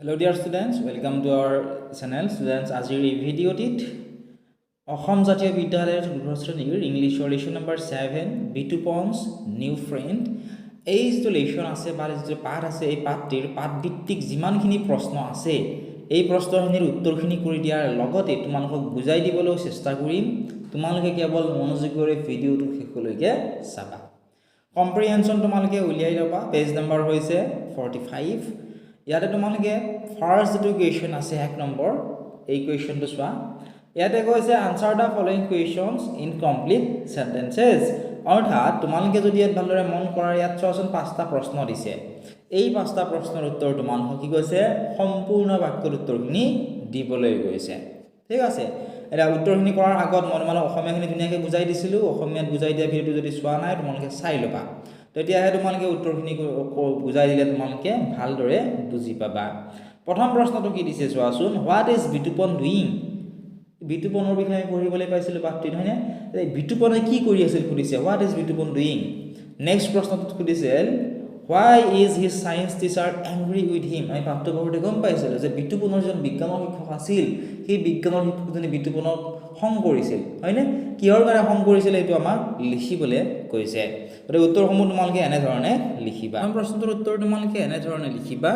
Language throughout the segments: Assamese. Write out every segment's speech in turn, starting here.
Hello dear students, welcome to our channel. Students, আজিৰ এই ভিডিঅ'টিত অসম জাতীয় বিদ্যালয়ৰ চতুৰ্থ শ্ৰেণীৰ ইংলিছৰ লেশ্যন নম্বৰ 7 বিটুপনছ নিউ ফ্ৰেণ্ড এই যিটো লেশ্যন আছে বা যিটো পাঠ আছে এই পাঠটিৰ পাঠভিত্তিক যিমানখিনি প্ৰশ্ন আছে এই প্ৰশ্নখিনিৰ উত্তৰখিনি কৰি দিয়াৰ লগতে তোমালোকক বুজাই দিবলৈ চেষ্টা কৰিম। তোমালোকে কেৱল মনোযোগেৰে ভিডিঅ'টো শেষলৈকে চাবা। কম্প্ৰিহেনশ্যন তোমালোকে উলিয়াই ল'বা। পেজ নম্বৰ হৈছে 45। ইয়াতে তোমালোকে ফাৰ্ষ্ট যেটো কুৱেশ্যন আছে 1 নম্বৰ এই কুৱেশ্যনটো চোৱা। ইয়াতে কৈছে answer the following questions in complete sentences. অৰ্থাৎ তোমালোকে যদি ইয়াত ভালদৰে মন কৰা ইয়াত চোৱাচোন 5টা প্ৰশ্ন দিছে। এই 5টা প্ৰশ্নৰ উত্তৰ তোমালোকক কি কৈছে সম্পূৰ্ণ বাক্যৰ উত্তৰখিনি দিবলৈ কৈছে। ঠিক আছে, এটা উত্তৰখিনি কৰাৰ আগত মই তোমালোকক অসমীয়াখিনি ধুনীয়াকৈ বুজাই দিছিলো। অসমীয়াত বুজাই দিয়া ভিডিঅ'টো যদি চোৱা নাই তোমালোকে চাই ল'বা। তেতিয়াহে তোমালোকে উত্তৰখিনি বুজাই দিলে তোমালোকে ভালদৰে বুজি পাবা। প্ৰথম প্ৰশ্নটো কি দিছে চোৱাচোন, হোৱাট ইজ বিটুপন ডুইং? বিটুপনৰ বিষয়ে পঢ়িবলৈ পাইছিলো পাঠটিত, হয়নে? বিটুপনে কি কৰি আছিল সুধিছে, what is Bitupan doing. Next প্ৰশ্নটোত সুধিছিল why is his science teacher angry with him? আমি পাঠটো পঢ়োতে গম পাইছিলো যে বিটুপনৰ জন বিজ্ঞানৰ শিক্ষক আছিল, সেই বিজ্ঞানৰ শিক্ষকজনে বিটুপনক খং কৰিছিল, হয়নে? কিহৰ কাৰণে খং কৰিছিল এইটো আমাক লিখিবলৈ কৈছে। গতিকে উত্তৰসমূহ তোমালোকে এনে ধৰণে লিখিবা। প্ৰথম প্ৰশ্নটোৰ উত্তৰ তোমালোকে এনে ধৰণে লিখিবা,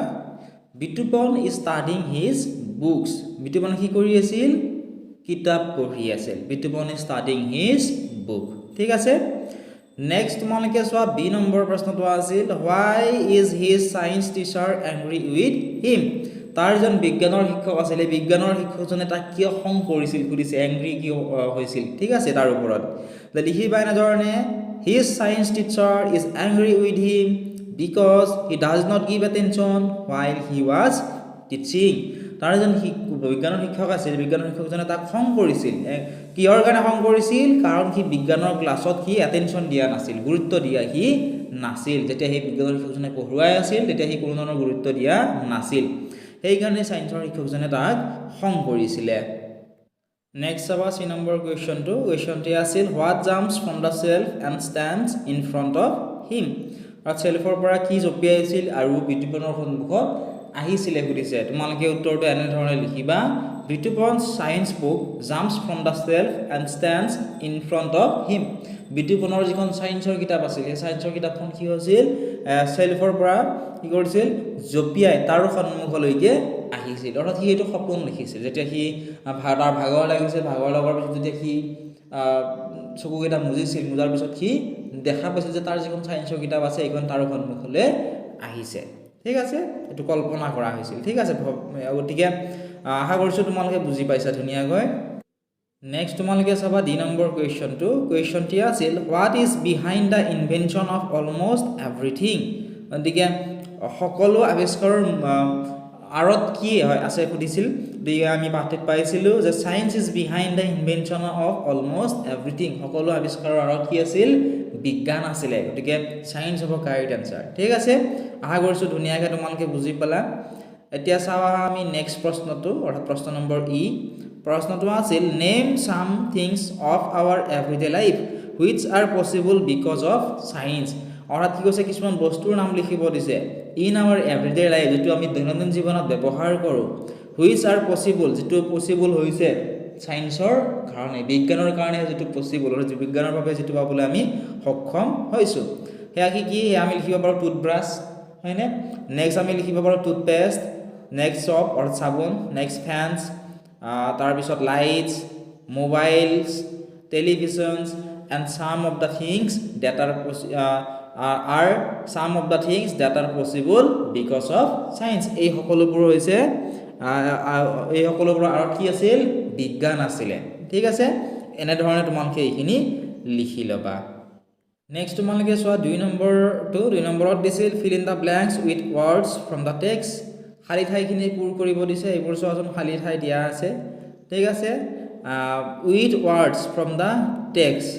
Bitupan is studying his books. বিটুপনে কি কৰি আছিল? কিতাপ পঢ়ি আছিল। Bitupan is studying his book. ঠিক আছে। নেক্সট তোমালোকে চোৱা বি নম্বৰ প্ৰশ্নটো আছিল why is his science teacher angry with him? তাৰ জন বিজ্ঞানৰ শিক্ষক আছিল, এই বিজ্ঞানৰ শিক্ষকজনে তাক কিয় খং কৰিছিল সুধিছে, এংগ্ৰি কিয় হৈছিল। ঠিক আছে, তাৰ ওপৰত লিখিবা এনে ধৰণে his science teacher is angry with him because he does not give attention while he was teaching. তাৰ জন বিজ্ঞানৰ শিক্ষক আছিল, বিজ্ঞানৰ শিক্ষকজনে তাক খং কৰিছিল। কিহৰ কাৰণে খং কৰিছিল? কাৰণ সি বিজ্ঞানৰ ক্লাছত সি এটেনশ্যন দিয়া নাছিল, গুৰুত্ব দিয়া সি নাছিল। যেতিয়া সেই বিজ্ঞানৰ শিক্ষকজনে পঢ়ুৱাই আছিল তেতিয়া সি কোনো ধৰণৰ গুৰুত্ব দিয়া নাছিল, সেইকাৰণে ছায়েন্সৰ শিক্ষকজনে তাক খং কৰিছিলে। নেক্সট চাবা চি নম্বৰ কুৱেশ্যনটো। কুৱেশ্যনটি আছিল what jumps from the shelf and stands in front of হিম। অৰ্থাৎ চেল্ফৰ পৰা কি জঁপিয়াইছিল আৰু বিটুপনৰ সন্মুখত আহিছিলে সুধিছে। তোমালোকে উত্তৰটো এনেধৰণে লিখিবা, Bitupan science book jumps from the shelf and stands in front of him. বিটুপনৰ যিখন ছায়েন্সৰ কিতাপ আছিল সেই ছায়েন্সৰ কিতাপখন কি হৈছিল, চেল্ফৰ পৰা কি কৰিছিল, জঁপিয়াই তাৰ সন্মুখলৈকে আহিছিল। অৰ্থাৎ সি এইটো সপোন লিখিছিল। যেতিয়া সি তাৰ ভাগৰ লাগিছিল, ভাগৰ লগাৰ পিছত যেতিয়া সি চকুকেইটা মুজিছিল, মুজাৰ পিছত সি দেখা পাইছিল যে তাৰ যিখন ছায়েন্সৰ কিতাপ আছে এইখন তাৰ সন্মুখলৈ আহিছে। ঠিক আছে, এইটো কল্পনা কৰা হৈছিল। ঠিক আছে, গতিকে আশা কৰিছোঁ তোমালোকে বুজি পাইছা ধুনীয়াকৈ। নেক্সট তোমালোকে চাবা ডি নম্বৰ কুৱেশ্যনটো। কুৱেশ্যনটি আছিল what is behind the invention of almost everything. গতিকে সকলো আৱিষ্কাৰৰ আঁৰত কি হয় আছে সুধিছিল। গতিকে আমি পাঠটোত পাইছিলোঁ যে science is behind the invention of almost everything. সকলো আৱিষ্কাৰৰ আঁৰত কি আছিল? বিজ্ঞান আছিলে। গতিকে ছায়েন্স হ'ব কাৰেক্ট এনচাৰ। ঠিক আছে, আশা কৰিছোঁ ধুনীয়াকৈ তোমালোকে বুজি পালা। এতিয়া চাওঁ আমি নেক্সট প্ৰশ্নটো, অৰ্থাৎ প্ৰশ্ন নম্বৰ ই। প্ৰশ্নটো আছিল name some things of our everyday life which are possible because of science. অৰ্থাৎ কি কৈছে, কিছুমান বস্তুৰ নাম লিখিব দিছে ইন আৱাৰ এভৰিডে লাইফ, যিটো আমি দৈনন্দিন জীৱনত ব্যৱহাৰ কৰোঁ। হুইচ আৰ পচিবল, যিটো পচিবল হৈছে ছায়েন্সৰ কাৰণে, বিজ্ঞানৰ কাৰণে যিটো পচিবল, বিজ্ঞানৰ বাবে যিটো পাবলৈ আমি সক্ষম হৈছোঁ। সেয়া কি কি? সেয়া আমি লিখিব পাৰোঁ টুথব্ৰাছ, হয়নে? নেক্সট আমি লিখিব পাৰোঁ টুথপেষ্ট, নেক্সট চপ অৰ্থাৎ চাবোন, নেক্সট ফেন্স, তাৰপিছত lights, mobiles, televisions and some of the things that are some of the things that are possible because of science. এই সকলোবোৰ হৈছে এই সকলোবোৰৰ আঁৰত কি আছিল? বিজ্ঞান আছিলে। ঠিক আছে, এনেধৰণে তোমালোকে এইখিনি লিখি ল'বা। নেক্সট তোমালোকে চোৱা 2 নম্বৰটো। 2 নম্বৰত দিছিল fill in the blanks with words from the text. খালী ঠাইখিনি পূৰ কৰিব দিছে, এইবোৰ চোৱাচোন খালী ঠাই দিয়া আছে। ঠিক আছে, with words from the text.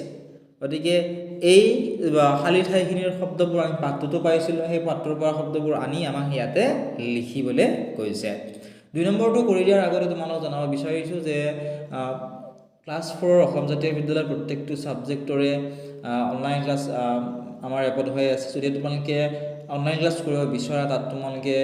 গতিকে এই খালী ঠাইখিনিৰ শব্দবোৰ আমি পাঠটোতো পাইছিলোঁ, সেই পাঠটোৰ পৰা শব্দবোৰ আনি আমাক ইয়াতে লিখিবলৈ কৈছে। 2 নম্বৰটো কৰি দিয়াৰ আগতে তোমালোকক জনাব বিচাৰিছোঁ যে ক্লাছ 4 অসম জাতীয় বিদ্যালয়ৰ প্ৰত্যেকটো ছাবজেক্টৰে অনলাইন ক্লাছ আমাৰ এপত হৈ আছে। যদি তোমালোকে অনলাইন ক্লাছ কৰিব বিচৰা তাত তোমালোকে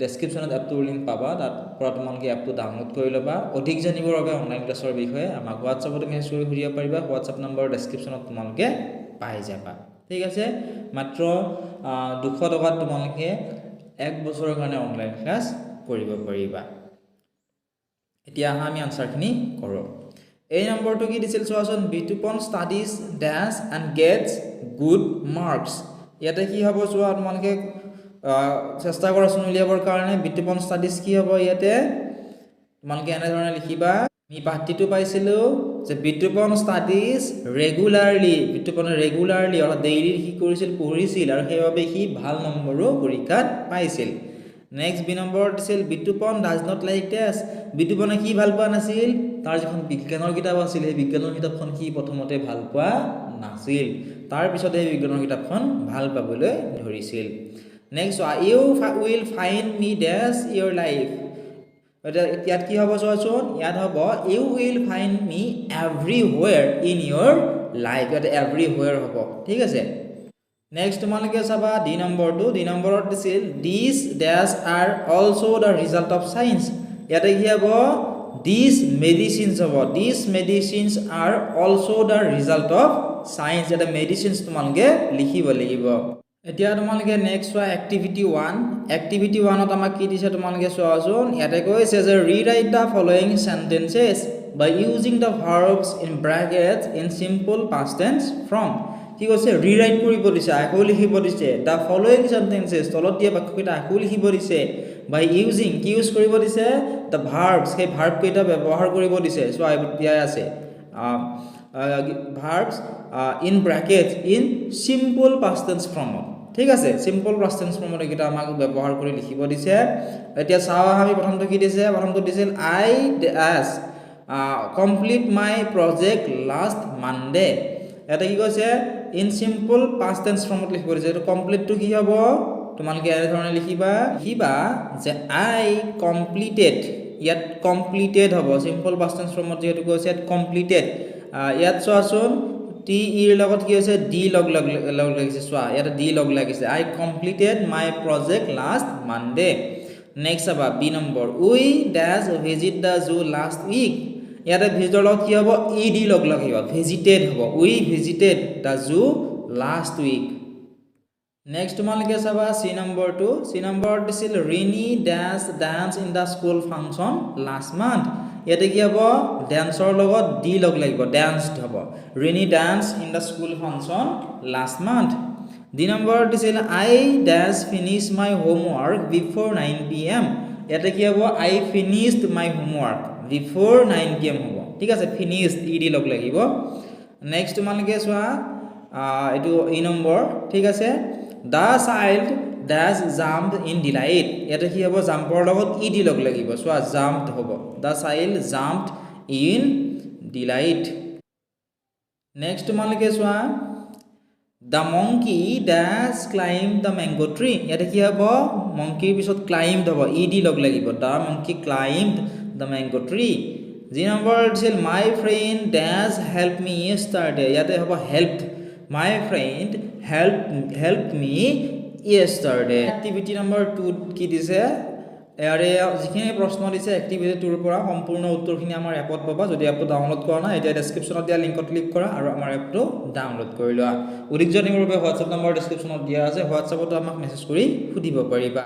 ডেছক্ৰিপশ্যনত এপটোৰ লিংক পাবা, তাৰ পৰা তোমালোকে এপটো ডাউনলোড কৰি ল'বা। অধিক জানিবৰ বাবে অনলাইন ক্লাছৰ বিষয়ে আমাক হোৱাটছআপত মেছেজ কৰি সুধিব পাৰিবা। হোৱাটছআপ নম্বৰ ডেছক্ৰিপশ্যনত তোমালোকে পাই যাবা। ঠিক আছে, মাত্ৰ 200 টকাত তোমালোকে 1 বছৰৰ কাৰণে অনলাইন ক্লাছ কৰিব পাৰিবা। এতিয়া আমি আনসাৰখিনি কৰোঁ। এই নম্বৰটো কি দিছিল চোৱাচোন, Bitupan studies does and gets good marks. ইয়াতে কি হ'ব চোৱা, তোমালোকে চেষ্টা কৰাচোন উলিয়াবৰ কাৰণে। বিতুপন ষ্টাডিজ কি হ'ব, ইয়াতে তোমালোকে এনেধৰণে লিখিবা। আমি পাঠটিটো পাইছিলোঁ যে বিতুপন ষ্টাডিজ ৰেগুলাৰলি, বিতুপনে ৰেগুলাৰলি অৰ্থাৎ ডেইলি কি কৰিছিল, পঢ়িছিল, আৰু সেইবাবে সি ভাল নম্বৰো পৰীক্ষাত পাইছিল। নেক্সট বি নম্বৰ দিছিল বিতুপন ডাজ নট লাইক ডেছ। বিতুপনে কি ভাল পোৱা নাছিল, তাৰ যিখন বিজ্ঞানৰ কিতাপ আছিল সেই বিজ্ঞানৰ কিতাপখন সি প্ৰথমতে ভাল পোৱা নাছিল, তাৰপিছতে সেই বিজ্ঞানৰ কিতাপখন ভাল পাবলৈ ধৰিছিল। Next you will find me dash your life. ইয়াত কি হ'ব চোৱাচোন, ইয়াত হ'ব you will find me everywhere in your life. ইয়াতে এভৰিৱেৰ হ'ব। ঠিক আছে, নেক্সট তোমালোকে চাবা ডি নম্বৰটো। ডি নম্বৰত দিছিল this dash are also' the result of science. ইয়াতে কি হ'ব, দিছ মেডিচিনছ হ'ব। This medicines are also' the result of science. ইয়াতে মেডিচিনছ তোমালোকে লিখিব লাগিব। এতিয়া তোমালোকে নেক্সট চোৱা এক্টিভিটি 1। এক্টিভিটি 1ত আমাক কি দিছে তোমালোকে চোৱাচোন। ইয়াতে কৈছে যে rewrite the following sentences by using the verbs in brackets in simple past tense form. কি কৈছে, ৰিৰাইট কৰিব দিছে, আকৌ লিখিব দিছে। দ্য ফলোয়িং চেণ্টেন্সেছ, তলত দিয়া বাক্যকেইটা আকৌ লিখিব দিছে। বাই ইউজিং, কি ইউজ কৰিব দিছে, দ্য ভাৰ্বছ, সেই ভাৰ্বকেইটা ব্যৱহাৰ কৰিব দিছে। চোৱা দিয়াই আছে verbs in brackets in simple past tense ফ্ৰমত। ঠিক আছে, চিম্পল পাষ্ট টেন্স ফ্ৰমত এইকেইটা আমাক ব্যৱহাৰ কৰি লিখিব দিছে। এতিয়া চাওঁ আমি প্ৰথমটো কি দিছে। প্ৰথমটো দিছিল I does complete my project last Monday. ইয়াতে কি কৈছে, ইন চিম্পল পাষ্ট টেন্স ফ্ৰমত লিখিব দিছে। এইটো কমপ্লিটটো কি হ'ব, তোমালোকে এনেধৰণে লিখিবা যে আই কমপ্লিটেড। ইয়াত কমপ্লিটেড হ'ব, চিম্পল পাষ্ট টেন্স ফ্ৰমত যিহেতু কৈছে ইয়াত কমপ্লিটেড। ইয়াত চোৱাচোন টি ইৰ লগত কি হৈছে, ডি লগ লাগিছে। চোৱা ইয়াতে ডি লগ লাগিছে। I completed my project last Monday. Next চাবা বি নম্বৰ, we dash visit the zoo last week. ইয়াতে ভিজিটৰ লগত কি হ'ব, ই ডি লগ লাগিব, ভিজিটেড হ'ব। We visited the zoo last week. Next তোমালোকে চাবা চি নম্বৰটো। চি নম্বৰত দিছিল Rini dash dance in the school function last month. ইয়াতে কি হ'ব, ডেন্সৰ লগত ডি লগ লাগিব, ডেন্সড হ'ব। Rini dance in the school function last month. D নম্বৰত দিছিল I dash finish my homework before 9 PM। ইয়াতে কি হ'ব, I finished my homework before 9 PM হ'ব। ঠিক আছে, ফিনিছড ই ডি লগ লাগিব। নেক্সট তোমালোকে চোৱা এইটো ই নম্বৰ। ঠিক আছে, the child does jumped in delight. ইয়াতে কি হ'ব, জাম্পৰ লগত ই ডি লগ লাগিব। চোৱা জাম্পড হ'ব, the child jumped in delight. Next তোমালোকে চোৱা the monkey does climb the mango' tree. ইয়াতে কি হ'ব, মংকিৰ পিছত ক্লাইম্বড হ'ব, ই ডি লগ লাগিব, the monkey climbed the mango' tree. যি নম্বৰ দিছিল my friend dash help me yesterday. ইয়াতে হ'ব helped, my friend help me yesterday. Activity নম্বৰ 2 কি দিছে, ইয়াৰে যিখিনি প্ৰশ্ন দিছে এক্টিভিটি 2ৰ পৰা সম্পূৰ্ণ উত্তৰখিনি আমাৰ এপত পাবা। যদি এপটো ডাউনলোড কৰা নাই, এতিয়া ডেছক্ৰিপশ্যনত দিয়া লিংকত ক্লিক কৰা আৰু আমাৰ এপটো ডাউনলোড কৰি লোৱা। অধিক জানিবৰ বাবে হোৱাটছআপ নম্বৰ ডেছক্ৰিপশ্যনত দিয়া আছে, হোৱাটছআপতো আমাক মেছেজ কৰি সুধিব পাৰিবা।